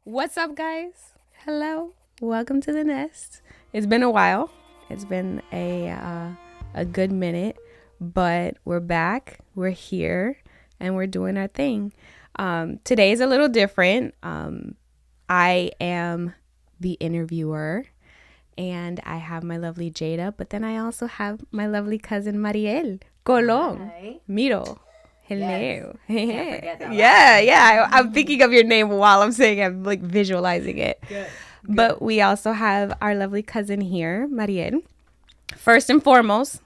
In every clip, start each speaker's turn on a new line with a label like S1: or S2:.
S1: What's up, guys? Hello. Welcome to the nest. It's been a while. It's been a good minute, but we're back. We're here, and we're doing our thing. Today is a little different. I am the interviewer, and I have my lovely Jada, but then I also have my lovely cousin Mariel Colon.
S2: Hi.
S1: Miro. Hello.
S2: Yes. Can't forget that
S1: Yeah. I'm thinking of your name while I'm saying I'm like visualizing it.
S2: Good.
S1: But we also have our lovely cousin here, Mariel. First and foremost,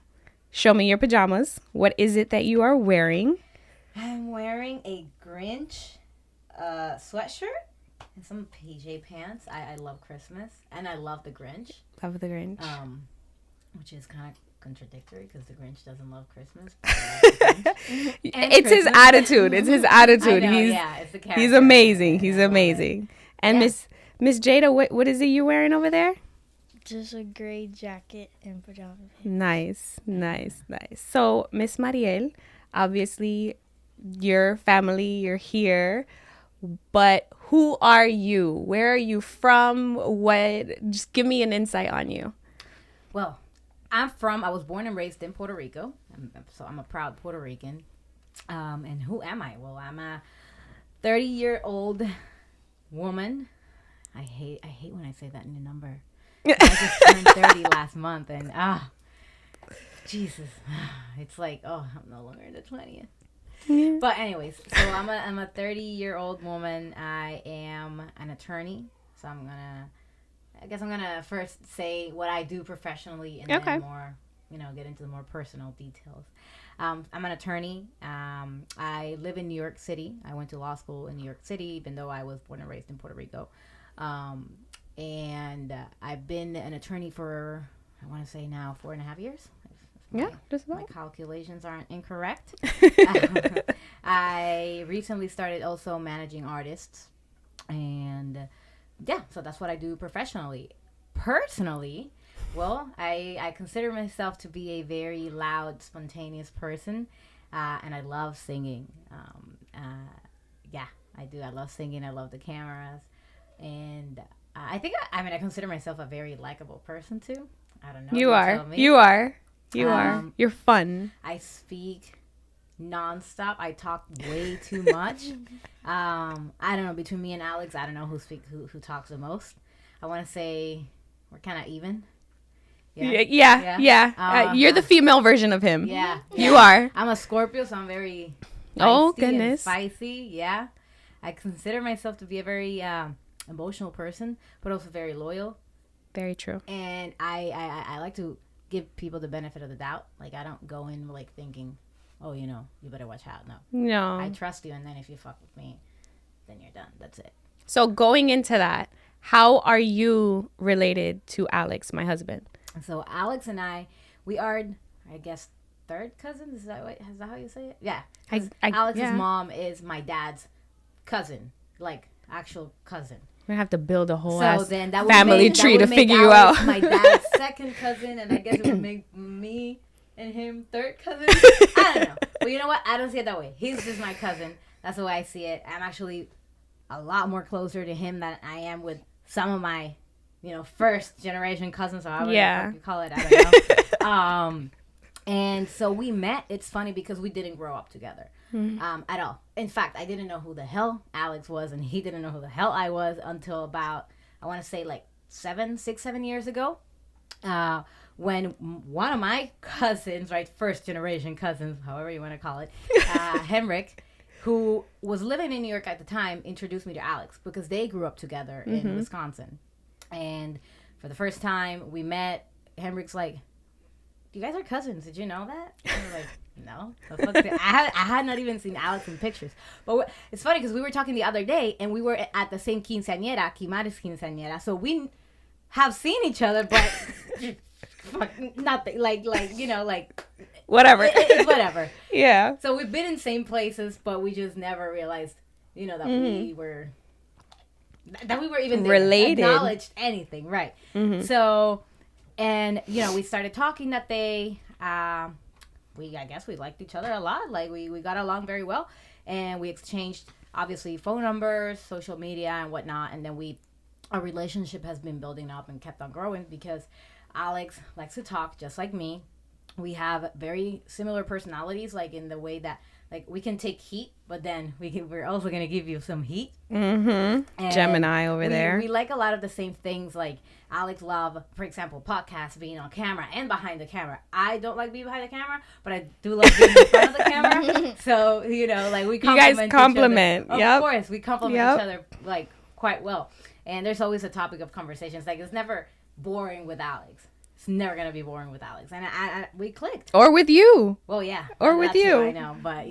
S1: show me your pajamas. What is it that you are wearing?
S2: I'm wearing a Grinch sweatshirt and some PJ pants. I love Christmas and I love the Grinch.
S1: Love the Grinch.
S2: Which is kind of contradictory because the Grinch doesn't love Christmas. But I love the Grinch.
S1: It's his attitude. It's his attitude.
S2: I know, it's the character.
S1: He's amazing. He's
S2: I love
S1: amazing. And
S2: Yeah.
S1: Miss Jada, what is it you're wearing over there?
S3: Just a gray jacket and pajamas.
S1: Nice. So, Miss Mariel, obviously, your family, you're here, but who are you? Where are you from? Just give me an insight on you.
S2: Well, I was born and raised in Puerto Rico, so I'm a proud Puerto Rican. And who am I? Well, I'm a 30-year-old woman. I hate when I say that in a number. I just turned 30 last month, and Jesus, it's like, oh, I'm no longer in the 20th.
S1: Yeah.
S2: But anyways, so I'm a 30-year-old woman. I am an attorney, so I guess I'm gonna first say what I do professionally, and
S1: Okay.
S2: then more, get into the more personal details. I'm an attorney. I live in New York City. I went to law school in New York City, even though I was born and raised in Puerto Rico. And I've been an attorney for, I want to say now, 4.5 years.
S1: Yeah, just
S2: My
S1: about.
S2: calculations aren't incorrect. I recently started also managing artists. And yeah, so that's what I do professionally. Personally, well, I consider myself to be a very loud, spontaneous person. And I love singing. Yeah, I do. I love singing. I love the cameras. And I think, I consider myself a very likable person too. I don't know.
S1: You are.
S2: tell me.
S1: You are. You're fun.
S2: I speak nonstop. I talk way too much. I don't know. Between me and Alex, I don't know who talks the most. I want to say we're kind of even.
S1: Yeah. You're the female version of him.
S2: Yeah.
S1: You are.
S2: I'm a Scorpio, so I'm very
S1: Oh,
S2: feisty and
S1: goodness.
S2: spicy. Yeah. I consider myself to be a very emotional person, but also very loyal.
S1: Very true.
S2: And I like to give people the benefit of the doubt. Like, I don't go in like thinking, oh, you better watch out. No.
S1: No.
S2: I trust you, and then if you fuck with me, then you're done. That's it.
S1: So going into that, how are you related to Alex, my husband?
S2: So Alex and we are, I guess, third cousins. Is that how you say it? Yeah. 'Cause Alex's
S1: yeah.
S2: mom is my dad's cousin, like actual cousin.
S1: We're gonna have to build a whole
S2: So
S1: ass
S2: then that would
S1: family tree to
S2: make
S1: figure you
S2: Alex
S1: out.
S2: my dad's second cousin, and I guess it would make me and him third cousin. I don't know. But you know what? I don't see it that way. He's just my cousin. That's the way I see it. I'm actually a lot more closer to him than I am with some of my, first generation cousins, or however the fuck you call it. I don't know. And so we met. It's funny because we didn't grow up together at all. In fact, I didn't know who the hell Alex was, and he didn't know who the hell I was until about, I want to say like 7 years ago. When one of my cousins, right, first generation cousins, however you want to call it, Henrik, who was living in New York at the time, introduced me to Alex because they grew up together in Wisconsin. And for the first time we met, Henrik's like, you guys are cousins. Did you know that? I was like, no. The fuck I had not even seen Alex in pictures. But it's funny because we were talking the other day, and we were at the same quinceañera, Kimari's quinceañera. So we have seen each other, but nothing. Like
S1: Whatever.
S2: it's whatever.
S1: Yeah.
S2: So we've been in same places, but we just never realized, that we were even there,
S1: related,
S2: acknowledged anything, right? So, and we started talking that day. I guess we liked each other a lot. Like we got along very well, and we exchanged obviously phone numbers, social media, and whatnot. And then our relationship has been building up and kept on growing because Alex likes to talk just like me. We have very similar personalities, like in the way that like we can take heat, but then we're also gonna give you some heat.
S1: Mm-hmm. Gemini over there.
S2: We like a lot of the same things. Like Alex love, for example, podcasts, being on camera and behind the camera. I don't like being behind the camera, but I do love being in front of the camera. So like we
S1: complement.
S2: Each other. Of course, we complement each other like quite well. And there's always a topic of conversations. Like it's never boring with Alex. It's never gonna be boring with Alex, and we clicked.
S1: Or with you.
S2: Well, yeah.
S1: Or with you.
S2: I know, but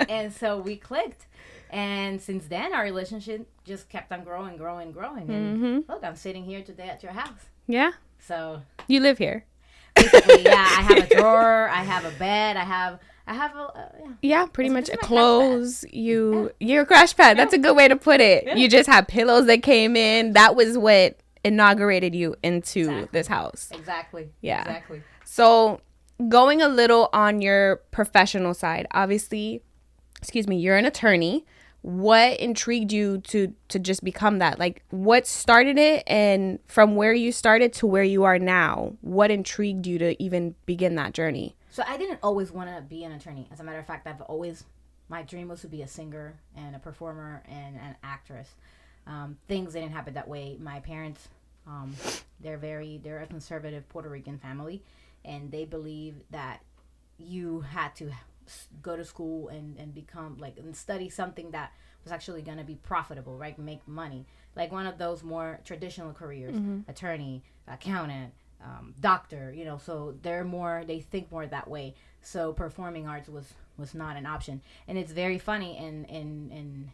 S2: and so we clicked, and since then our relationship just kept on growing. And look, I'm sitting here today at your house.
S1: Yeah.
S2: So
S1: you live here.
S2: Basically, yeah. I have a drawer. I have a bed. I have
S1: pretty much a clothes. You're a crash pad. That's a good way to put it. Yeah. You just have pillows that came in. That was what inaugurated you into this house.
S2: Exactly.
S1: Yeah.
S2: Exactly.
S1: So going a little on your professional side, obviously, you're an attorney. What intrigued you to just become that? Like what started it, and from where you started to where you are now, what intrigued you to even begin that journey?
S2: So I didn't always want to be an attorney. As a matter of fact, my dream was to be a singer and a performer and an actress. Things didn't happen that way. My parents, they're a conservative Puerto Rican family, and they believe that you had to go to school and become and study something that was actually going to be profitable, right? Make money, like one of those more traditional careers, attorney, accountant, doctor, so they think more that way. So performing arts was not an option. And it's very funny and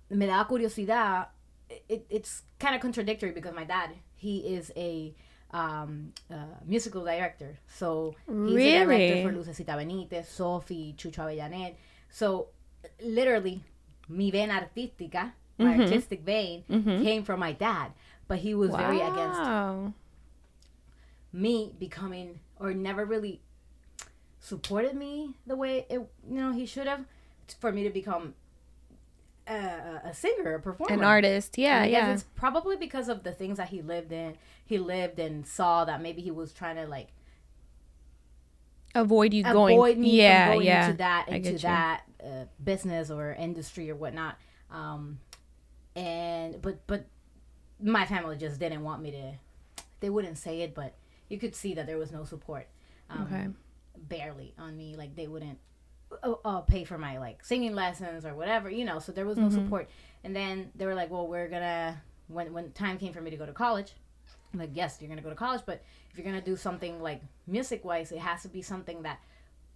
S2: me da curiosidad. It's kind of contradictory because my dad, he is a musical director. So he's a director for Lucecita Benítez, Sophie, Chucho Avellanet. So literally, mi vena artística, my artistic vein, came from my dad. But he was very against me becoming, or never really supported me the way he should have, for me to become a singer, a performer,
S1: an artist. Yeah.
S2: It's probably because of the things that he lived and saw that maybe he was trying to avoid me from going into that business or industry or whatnot. But my family just didn't want me to. They wouldn't say it, but you could see that there was no support. Barely on me. Like they wouldn't pay for my singing lessons or whatever, so there was no support. And then they were like, well, we're gonna, when time came for me to go to college, I'm like, yes, you're gonna go to college, but if you're gonna do something music wise, it has to be something that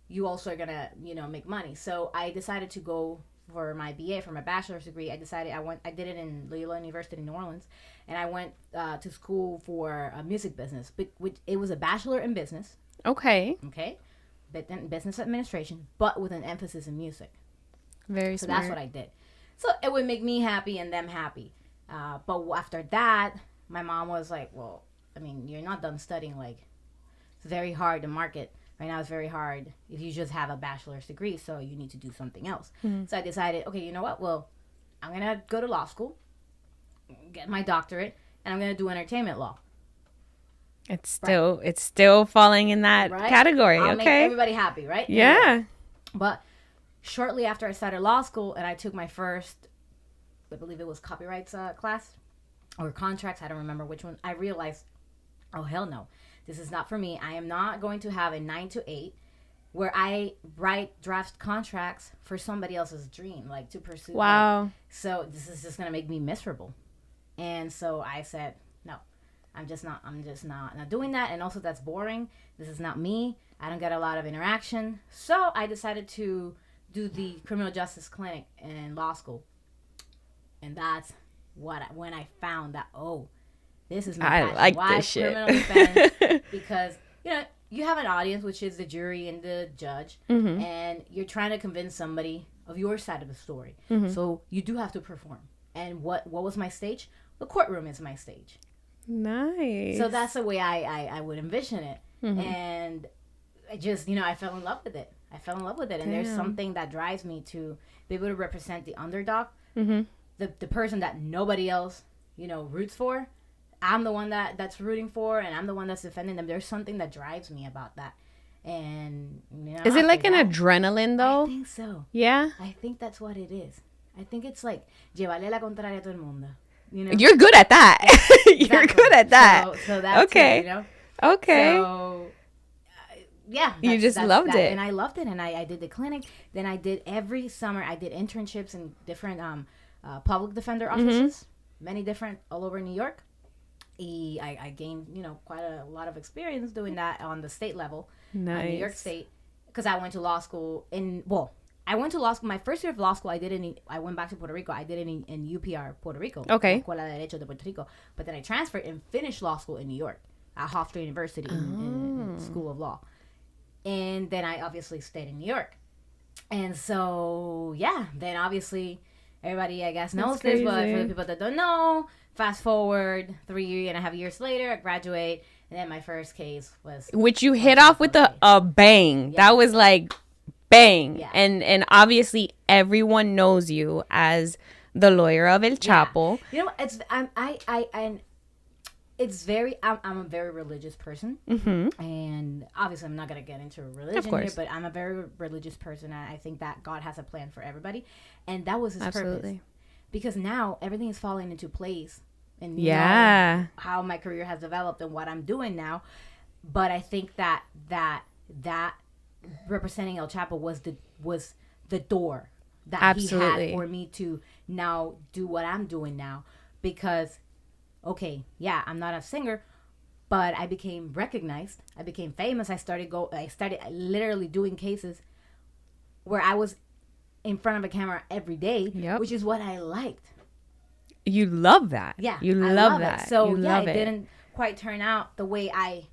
S2: you also are gonna make money. So I decided to go for my BA, for my bachelor's degree. I did it in Loyola University in New Orleans, and I went to school for a music business, but it was a bachelor in business.
S1: Okay,
S2: but then business administration, but with an emphasis in music.
S1: Very
S2: so
S1: smart.
S2: That's what I did. So it would make me happy and them happy. But after that, my mom was like, well, I mean, you're not done studying. It's very hard to market. Right now it's very hard if you just have a bachelor's degree, so you need to do something else. So I decided, okay, you know what? Well, I'm going to go to law school, get my doctorate, and I'm going to do entertainment law.
S1: It's still falling in that category.
S2: I'll make everybody happy, right?
S1: Yeah.
S2: But shortly after I started law school and I took my first, I believe it was copyrights class or contracts, I don't remember which one, I realized, oh, hell no. This is not for me. I am not going to have a 9 to 8 where I draft contracts for somebody else's dream, to pursue.
S1: Wow.
S2: So this is just going to make me miserable. And so I said, no, I'm just not doing that. And also that's boring. This is not me. I don't get a lot of interaction. So I decided to do the criminal justice clinic in law school. And that's when I found that, this is my passion.
S1: I like
S2: Why
S1: this shit.
S2: Criminal defense? Because, you have an audience, which is the jury and the judge, and you're trying to convince somebody of your side of the story. So you do have to perform. And what was my stage? The courtroom is my stage.
S1: Nice.
S2: So that's the way I would envision it. And I just, I fell in love with it. I fell in love with it. And there's something that drives me to be able to represent the underdog, the person that nobody else, roots for. I'm the one that's rooting for, and I'm the one that's defending them. There's something that drives me about that. And
S1: is it like an adrenaline though?
S2: I think so.
S1: Yeah,
S2: I think that's what it is. I think it's like llevarle la contraria a todo el mundo.
S1: You're good at that. You're good at that.
S2: So that's
S1: okay.
S2: It,
S1: Okay.
S2: So yeah,
S1: you just loved it,
S2: and I loved it, and I did the clinic. Then I did every summer. I did internships in different public defender offices, many different all over New York. I gained quite a lot of experience doing that on the state level,
S1: nice.
S2: New York State, because I went to law school I went to law school. My first year of law school, I went back to Puerto Rico. I did it in UPR, Puerto Rico.
S1: Okay.
S2: Escuela de Derecho de Puerto Rico. But then I transferred and finished law school in New York at Hofstra University in School of Law. And then I obviously stayed in New York. And so, yeah, then obviously everybody, I guess, knows this. But for the people that don't know, fast forward 3.5 years later, I graduate. And then my first case was...
S1: Which you hit off with a bang. Yeah. That was like... bang. Yeah. And obviously everyone knows you as the lawyer of El Chapo.
S2: Yeah. I'm a very religious person, and obviously I'm not gonna get into religion here, but I'm a very religious person. I think that God has a plan for everybody, and that was his purpose. Because now everything is falling into place, and how my career has developed and what I'm doing now. But I think that representing El Chapo was the door that he had for me to now do what I'm doing now. Because I'm not a singer, but I became recognized, I became famous. I started literally doing cases where I was in front of a camera every day, which is what I liked.
S1: You love that. You love that.
S2: So it didn't quite turn out the way I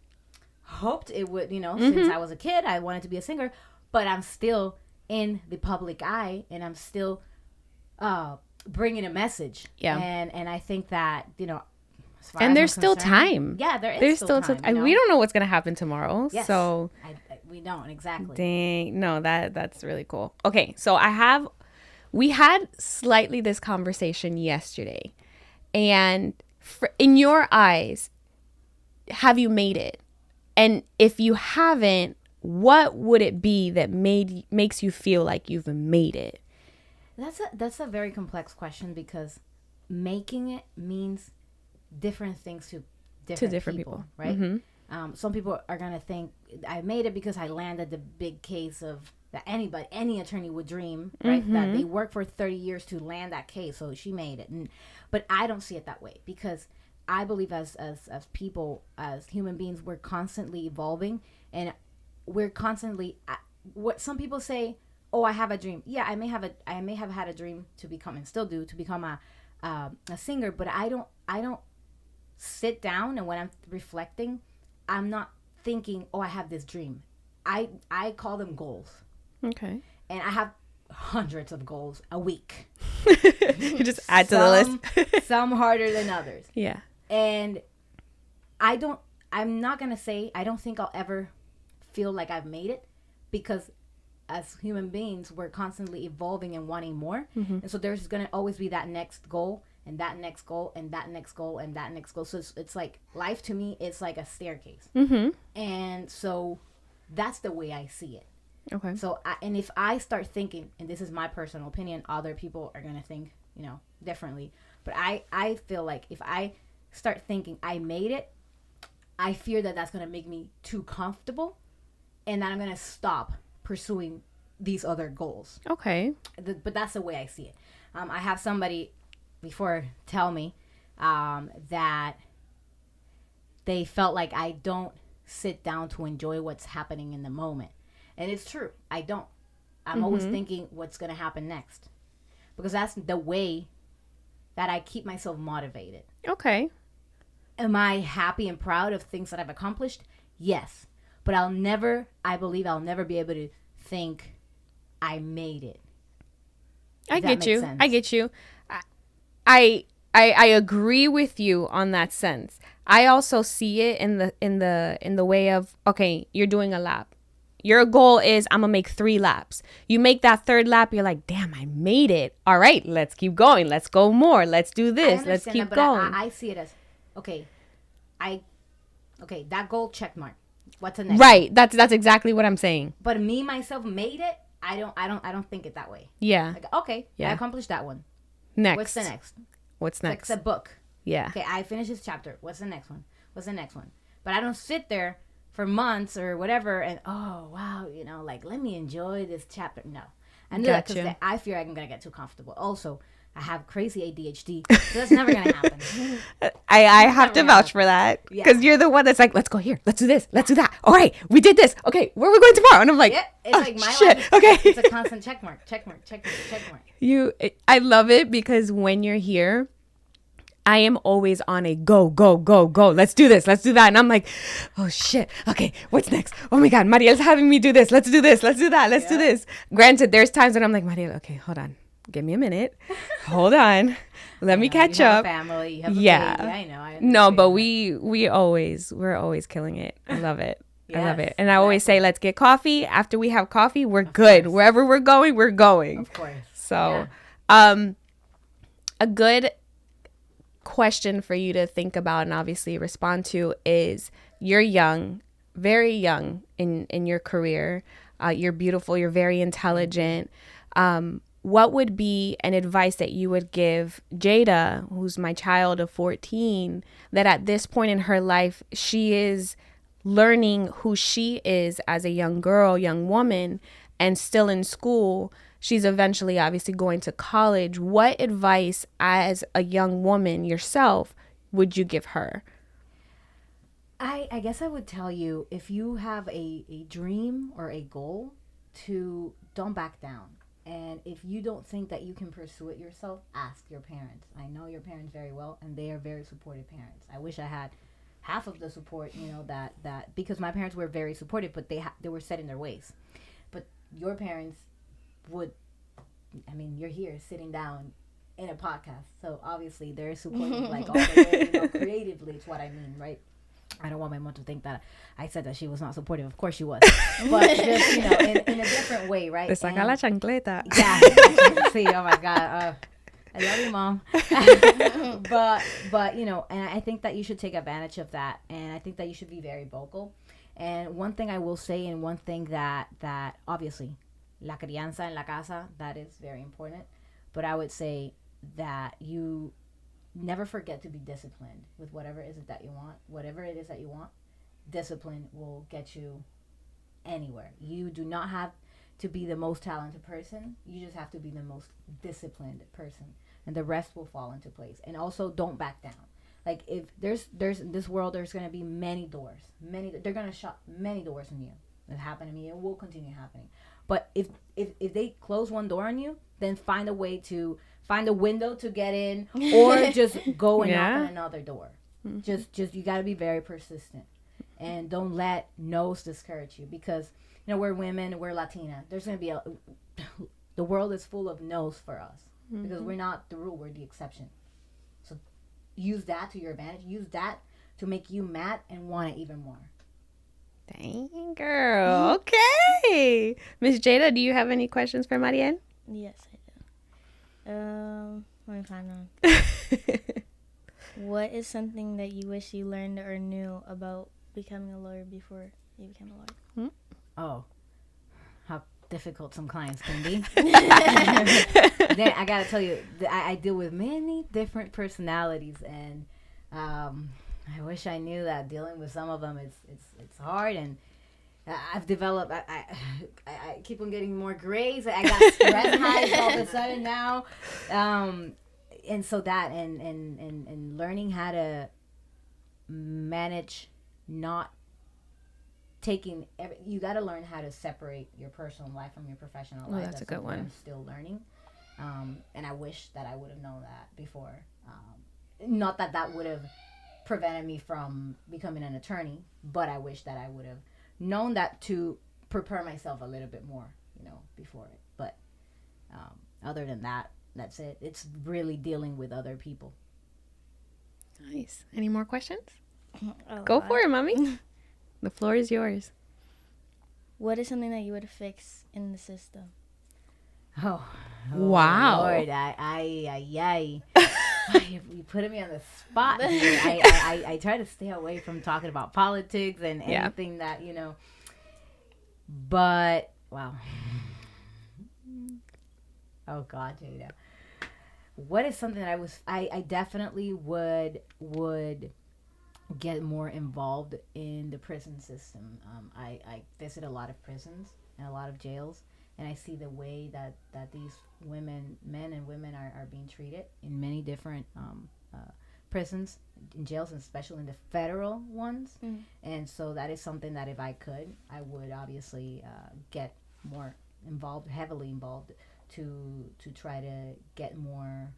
S2: hoped it would, since I was a kid. I wanted to be a singer, but I'm still in the public eye, and I'm still bringing a message. And I think that
S1: and there's still time.
S2: Yeah, there's still time.
S1: We don't know what's gonna happen tomorrow.
S2: Yes,
S1: so
S2: we don't exactly.
S1: Dang, no, that's really cool. Okay, so we had slightly this conversation yesterday, and in your eyes, have you made it? And if you haven't, what would it be that makes you feel like you've made it?
S2: That's a very complex question, because making it means different things to different people, right? Mm-hmm. Some people are gonna think I made it because I landed the big case of that any attorney would dream, right? Mm-hmm. That they worked for 30 years to land that case, so she made it. But I don't see it that way, because I believe as people, as human beings, we're constantly evolving, and we're constantly. What some people say, "Oh, I have a dream." Yeah, I may have had a dream to become, and still do, to become a singer. But I don't sit down, and when I'm reflecting, I'm not thinking, "Oh, I have this dream." I call them goals.
S1: Okay.
S2: And I have hundreds of goals a week.
S1: You just add to the list.
S2: Some harder than others.
S1: Yeah.
S2: And I'm not going to say, I don't think I'll ever feel like I've made it, because as human beings, we're constantly evolving and wanting more. Mm-hmm. And so there's going to always be that next goal, and that next goal, and that next goal, and that next goal. So it's like life to me, it's like a staircase. Mm-hmm. And so that's the way I see it.
S1: Okay.
S2: So, and if I start thinking, and this is my personal opinion, other people are going to think, differently. But I feel like if I start thinking I made it, I fear that that's going to make me too comfortable, and that I'm going to stop pursuing these other goals.
S1: Okay.
S2: But that's the way I see it. I have somebody before tell me that they felt like I don't sit down to enjoy what's happening in the moment. And it's true. I don't. I'm always thinking what's going to happen next, because that's the way that I keep myself motivated.
S1: Okay.
S2: Am I happy and proud of things that I've accomplished? Yes. But I believe I'll never be able to think I made it.
S1: I get you. I agree with you on that sense. I also see it in the way of, okay, you're doing a lap. Your goal is I'm going to make 3 laps. You make that 3rd lap, you're like, damn, I made it. All right, let's keep going. Let's go more. Let's do this. Let's keep going.
S2: I see it as, okay, that goal, check mark. What's the next?
S1: Right. One? That's exactly what I'm saying.
S2: But me, myself, made it. I don't think it that way.
S1: Yeah.
S2: Like, okay, I accomplished that one.
S1: Next.
S2: What's the next?
S1: What's next?
S2: Like the book.
S1: Yeah.
S2: Okay, I finished this chapter. What's the next one? What's the next one? But I don't sit there for months or whatever and, oh, wow, like, let me enjoy this chapter. No. I do that because I fear I'm going to get too comfortable. Also, I have crazy ADHD, so that's never going to happen.
S1: I have to vouch for that because you're the one that's like, let's go here. Let's do this. Let's do that. All right, we did this. Okay, where are we going tomorrow? And I'm like,
S2: it's like my
S1: shit.
S2: life.
S1: Okay.
S2: It's a constant check mark.
S1: I love it because when you're here, I am always on a go. Let's do this. Let's do that. And I'm like, oh, shit. Okay, what's next? Oh, my God. Mariel's having me do this. Let's do this. Let's do that. Let's do this. Granted, there's times when I'm like, Mariel, okay, hold on. Give me a minute. Hold on. Let me catch up.
S2: You have a family. You have a baby. I know.
S1: No, but we're always killing it. I love it. I love it. And I always say, let's get coffee. After we have coffee, we're good. Wherever we're going, we're going.
S2: Of course.
S1: So, a good question for you to think about and obviously respond to is you're young, very young in your career. You're beautiful. You're very intelligent. What would be an advice that you would give Jada, who's my child of 14, that at this point in her life, she is learning who she is as a young girl, young woman, and still in school? She's eventually obviously going to college. What advice as a young woman yourself would you give her?
S2: I guess I would tell you, if you have a dream or a goal, to don't back down. And if you don't think that you can pursue it yourself, ask your parents. I know your parents very well, and they are very supportive parents. I wish I had half of the support, that because my parents were very supportive, but they were set in their ways. But your parents would, you're here sitting down in a podcast, so obviously they're supporting like all the way, creatively. It's what I mean, right? I don't want my mom to think that I said that she was not supportive. Of course she was, but just in a different way, right?
S1: Te saca la chancleta.
S2: Yeah. See, oh my God, I love you, Mom. but and I think that you should take advantage of that, and I think that you should be very vocal. And one thing I will say, and one thing that obviously, la crianza en la casa, that is very important. But I would say that you never forget to be disciplined with whatever it is that you want. Whatever it is that you want, discipline will get you anywhere. You do not have to be the most talented person. You just have to be the most disciplined person, and the rest will fall into place. And also, don't back down. Like, if there's in this world, there's going to be many doors. They're going to shut many doors on you. It happened to me. It will continue happening. But if they close one door on you, then find a way to find a window to get in, or just go and knock on another door. Mm-hmm. Just you got to be very persistent, and don't let no's discourage you, because we're women, we're Latina. There's going to be the world is full of no's for us, because we're not the rule, we're the exception. So use that to your advantage. Use that to make you mad and want it even more.
S1: Dang, girl. Okay. Miss Jada, do you have any questions for Mariel?
S3: Yes, I do. Let me find one. What is something that you wish you learned or knew about becoming a lawyer before you became a lawyer?
S2: Oh, how difficult some clients can be. Then I gotta tell you, I deal with many different personalities, and I wish I knew that dealing with some of them it's hard, and I've developed. I keep on getting more grades. I got stress highs all of a sudden now, and so that and learning how to manage not taking. You got to learn how to separate your personal life from your professional life.
S1: That's a good one.
S2: I'm still learning, and I wish that I would have known that before. Not that would have prevented me from becoming an attorney, but I wish that I would have known that to prepare myself a little bit more, before it. But other than that, that's it. It's really dealing with other people.
S1: Nice. Any more questions? Go for it, mommy. The floor is yours.
S3: What is something that you would fix in the system?
S2: Oh,
S1: Wow.
S2: Lord, you putting me on the spot here. I try to stay away from talking about politics and
S1: Yeah.
S2: anything that, but, wow. Oh, God, Jada. What is something that I definitely would get more involved in the prison system. I visit a lot of prisons and a lot of jails, and I see the way that these men and women are being treated in many different prisons, in jails, and especially in the federal ones.
S3: Mm.
S2: And so that is something that if I could, I would obviously get more involved, heavily involved, to try to get more.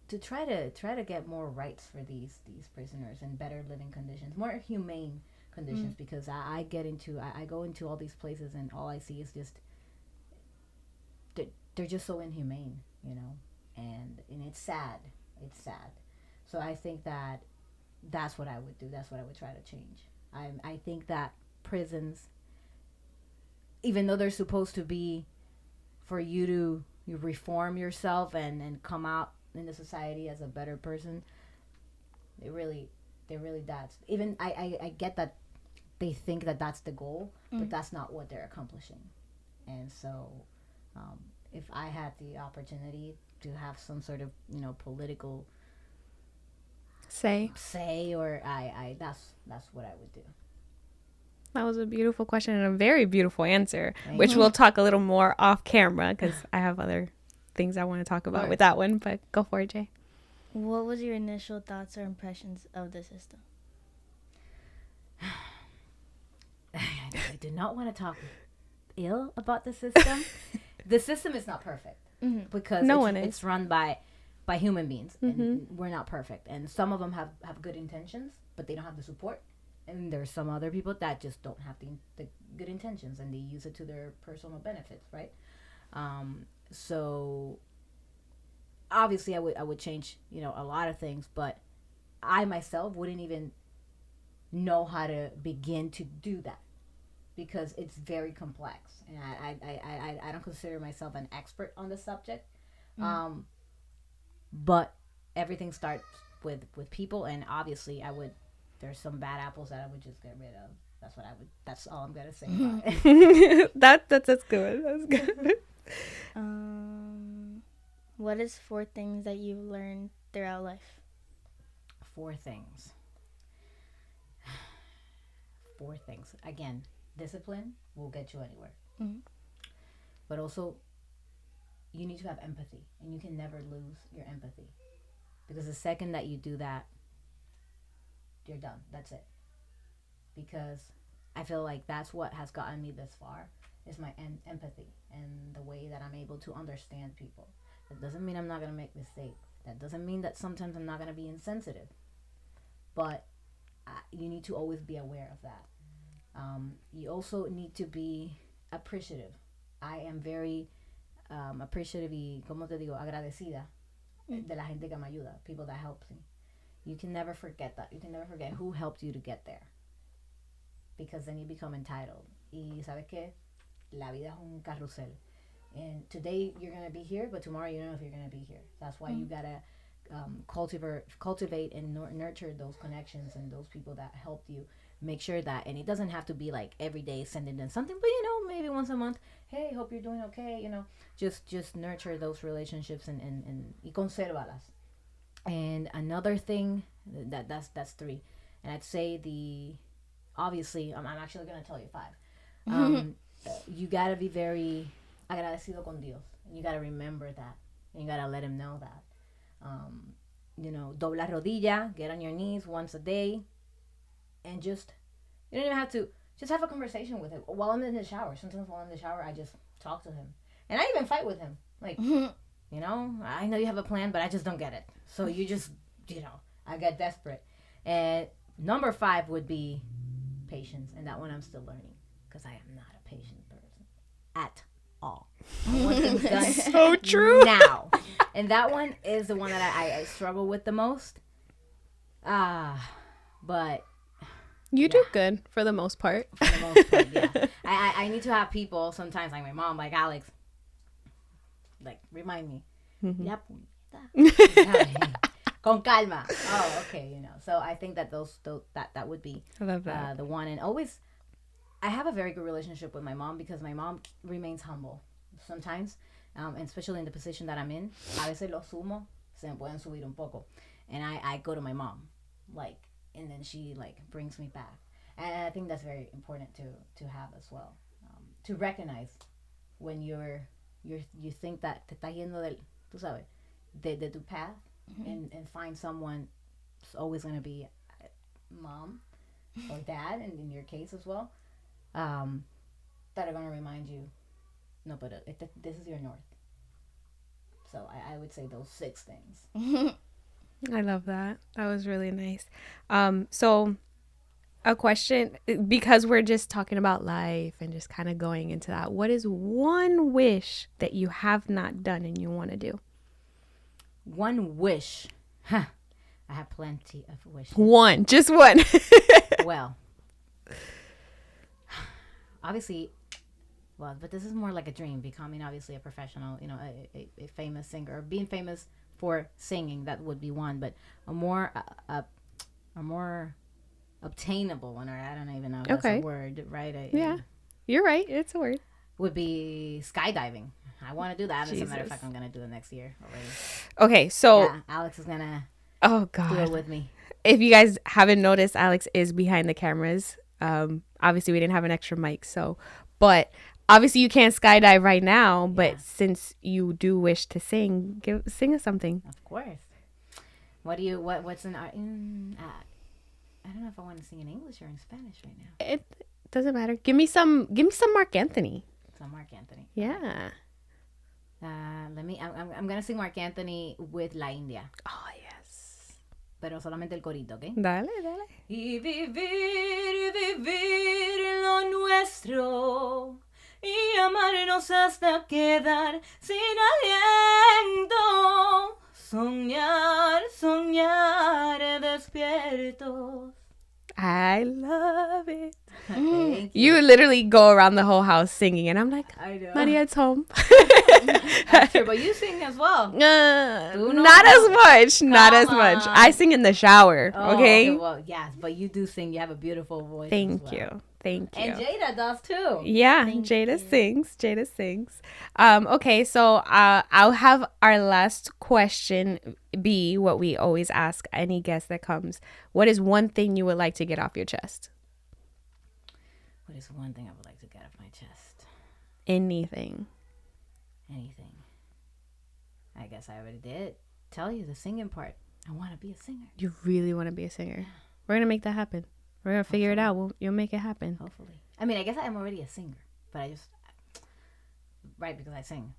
S2: To try to get more rights for these prisoners and better living conditions, more humane conditions, because I go into all these places and all I see is just they're just so inhumane, and it's sad. So I think that's what I would do. That's what I would try to change. I think that prisons, even though they're supposed to be for you to reform yourself and come out in the society as a better person, they really that's even I get that they think that that's the goal, but that's not what they're accomplishing. And so if I had the opportunity to have some sort of political
S1: Say.
S2: or I that's what I would do.
S1: That was a beautiful question and a very beautiful answer,
S2: Thank
S1: which
S2: you.
S1: we'll talk a little more off camera because I have other things I want to talk about with that one, but go for it, Jay.
S3: What was your initial thoughts or impressions of the system?
S2: I do not want to talk ill about the system. The system is not perfect because it's run by human beings, and we're not perfect. And some of them have good intentions, but they don't have the support. And there's some other people that just don't have the good intentions, and they use it to their personal benefits, right? So obviously I would change, a lot of things, but I myself wouldn't even know how to begin to do that because it's very complex, and I don't consider myself an expert on the subject. But everything starts with people, and obviously there's some bad apples that I would just get rid of. That's all I'm gonna say about it.
S1: That's good. That's good.
S3: What is 4 things that you've learned throughout life?
S2: 4 things. 4 things. Again, discipline will get you anywhere. But also, you need to have empathy, and you can never lose your empathy, because the second that you do that, you're done. That's it. Because I feel like that's what has gotten me this far, is my empathy and the way that I'm able to understand people. That doesn't mean I'm not going to make mistakes. That doesn't mean that sometimes I'm not going to be insensitive. But you need to always be aware of that. You also need to be appreciative. I am very appreciative y, ¿cómo te digo? Agradecida de la gente que me ayuda, people that help me. You can never forget that. You can never forget who helped you to get there. Because then you become entitled. Y ¿sabes qué? La vida es un carrusel. And today you're going to be here, but tomorrow you don't know if you're going to be here. That's why you got to cultivate and nurture those connections and those people that helped you. Make sure that, and it doesn't have to be like every day sending them something, but maybe once a month, hey, hope you're doing okay, just nurture those relationships and y consérvalas. And another thing, that's 3. And I'd say obviously, I'm actually going to tell you 5. You got to be very agradecido con Dios. And you got to remember that. And you got to let him know that. Dobla rodilla, get on your knees once a day. And you don't even have to, just have a conversation with him while I'm in the shower. Sometimes while I'm in the shower, I just talk to him. And I even fight with him. Like, I know you have a plan, but I just don't get it. So you just, I get desperate. And number 5 would be patience. And that one I'm still learning, because I am not a patient person at all. I want things done
S1: so true
S2: now. And that one is the one that I struggle with the most. But
S1: You do good for the most part.
S2: For the most part, yeah. I need to have people sometimes, like my mom, like Alex, like remind me. Ya, puñeta. Con calma. Oh, okay, So I think that that would be
S1: I love that.
S2: the one. And always, I have a very good relationship with my mom because my mom remains humble sometimes, and especially in the position that I'm in. A veces los sumo, se me pueden subir un poco. And I go to my mom, like, and then she, like, brings me back. And I think that's very important to have as well. To recognize when you think that te estás yendo del, tú sabes, de tu path, and find someone who's always going to be mom or dad, and in your case as well, that are going to remind you, no, but this is your north. So I would say those 6 things.
S1: I love that. That was really nice. So a question, because we're just talking about life and just kind of going into that. What is one wish that you have not done and you want to do?
S2: One wish. Huh. I have plenty of wishes.
S1: One. Just one.
S2: Well, obviously, but this is more like a dream, becoming obviously a professional, a famous singer, or being famous for singing. That would be one, but a more obtainable one, or I don't even know if that's a word, right?
S1: Yeah, you're right. It's a word.
S2: Would be skydiving. I want to do that. As a matter of fact, I'm going to do it next year already.
S1: Okay, so...
S2: Yeah, Alex is going to do it with me.
S1: If you guys haven't noticed, Alex is behind the cameras. Obviously, we didn't have an extra mic, but obviously you can't skydive right now, but since you do wish to sing, sing us something.
S2: Of course. What's an art? I don't know if I want to sing in English or in Spanish right now.
S1: It doesn't matter. Give me some Mark Anthony.
S2: Some Mark Anthony.
S1: Yeah.
S2: I'm gonna sing Mark Anthony with La India.
S1: Oh, yes.
S2: Pero solamente el corito, ¿ok?
S1: Dale.
S2: Y vivir lo nuestro, y amarnos hasta quedar sin aliento. Soñar despiertos.
S1: I love it.
S2: Thank
S1: You literally go around the whole house singing, and I'm like,
S2: I know.
S1: Mariel's home.
S2: That's true, but you sing as well.
S1: Not as much. Not as much. I sing in the shower. Okay.
S2: Well, yes, but you do sing. You have a beautiful voice.
S1: Thank you.
S2: And Jada does too.
S1: Yeah, Jada sings. Okay, so I'll have our last question be what we always ask any guest that comes. What is one thing you would like to get off your chest?
S2: What is one thing I would like to get off my chest?
S1: Anything.
S2: I guess I already did tell you the singing part. I want to be a singer.
S1: You really want to be a singer? We're going to make that happen. We're going to figure it out. You'll make it happen.
S2: Hopefully. I mean, I guess I'm already a singer, but right, because I sing.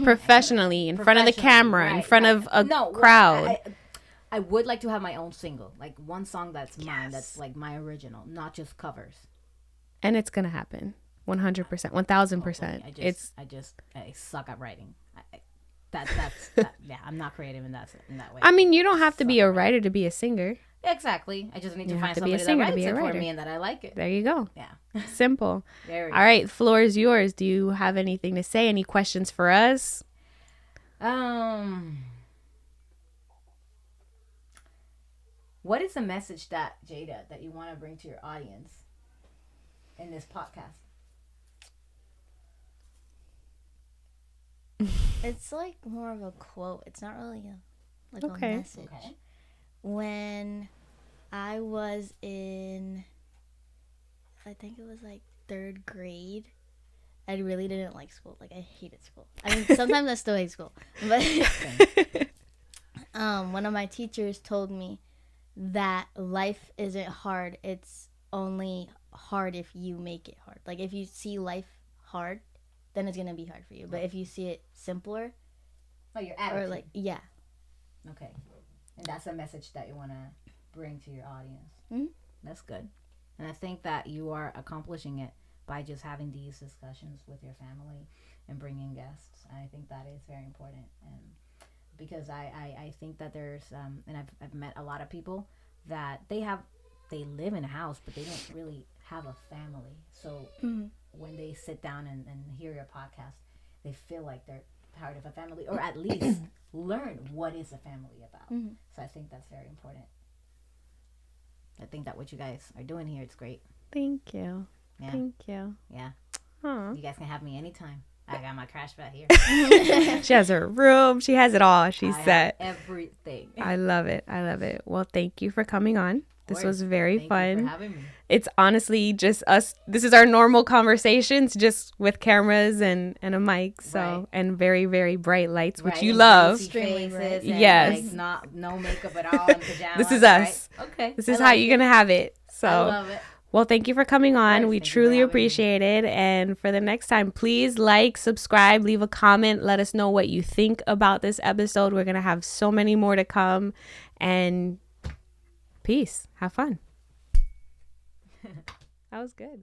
S1: Professionally, in front of the camera, right, in front of a crowd.
S2: I would like to have my own single, like one song that's mine, that's like my original, not just covers.
S1: And it's going to happen. 100%, 1000%.
S2: I suck at writing. I'm not creative in that way.
S1: I mean, you don't have to be a writer to be a singer.
S2: Exactly. I just need to find somebody that writes it for me and that I like it.
S1: There you go.
S2: Yeah.
S1: Simple. All right, the floor is yours. Do you have anything to say? Any questions for us?
S2: What is the message that you want to bring to your audience in this podcast?
S3: It's like more of a quote. It's not really a message. Okay. When I was in, I think it was like 3rd grade, I really didn't like school. Like, I hated school. I mean, sometimes I still hate school. But one of my teachers told me that life isn't hard. It's only hard if you make it hard. Like, if you see life hard, then it's going to be hard for you. But if you see it simpler.
S2: Oh, your attitude.
S3: Or like, yeah.
S2: Okay. And that's a message that you want to bring to your audience.
S3: Mm-hmm.
S2: That's good. And I think that you are accomplishing it by just having these discussions with your family and bringing guests. And I think that is very important. And because I think that there's, and I've met a lot of people that they have they live in a house, but they don't really have a family. So when they sit down and hear your podcast, they feel like they're part of a family, or at least learn what is a family about. So I think that's very important. I think that what you guys are doing here, it's great.
S1: Thank you.
S2: Yeah.
S1: Thank you.
S2: Yeah.
S1: Aww.
S2: You guys can have me anytime. I got my crash pad here.
S1: She has her room. She has it all. She's set.
S2: Everything.
S1: I love it. I love it. Well, thank you for coming on. This was very
S2: Thank
S1: fun.
S2: you for having me.
S1: It's honestly just us. This is our normal conversations, just with cameras and a mic. So
S2: Right.
S1: and very, very bright lights, which you
S2: And
S1: love.
S2: extremely faces and
S1: Yes.
S2: like no makeup at all. And pajamas,
S1: This is
S2: right?
S1: us.
S2: Okay.
S1: This is how you're gonna have it. So.
S2: I love it.
S1: Well, thank you for coming on.
S2: Yes,
S1: We
S2: thank you for
S1: truly
S2: having me.
S1: appreciate it. And for the next time, please like, subscribe, leave a comment. Let us know what you think about this episode. We're going to have so many more to come. And peace. Have fun. That was good.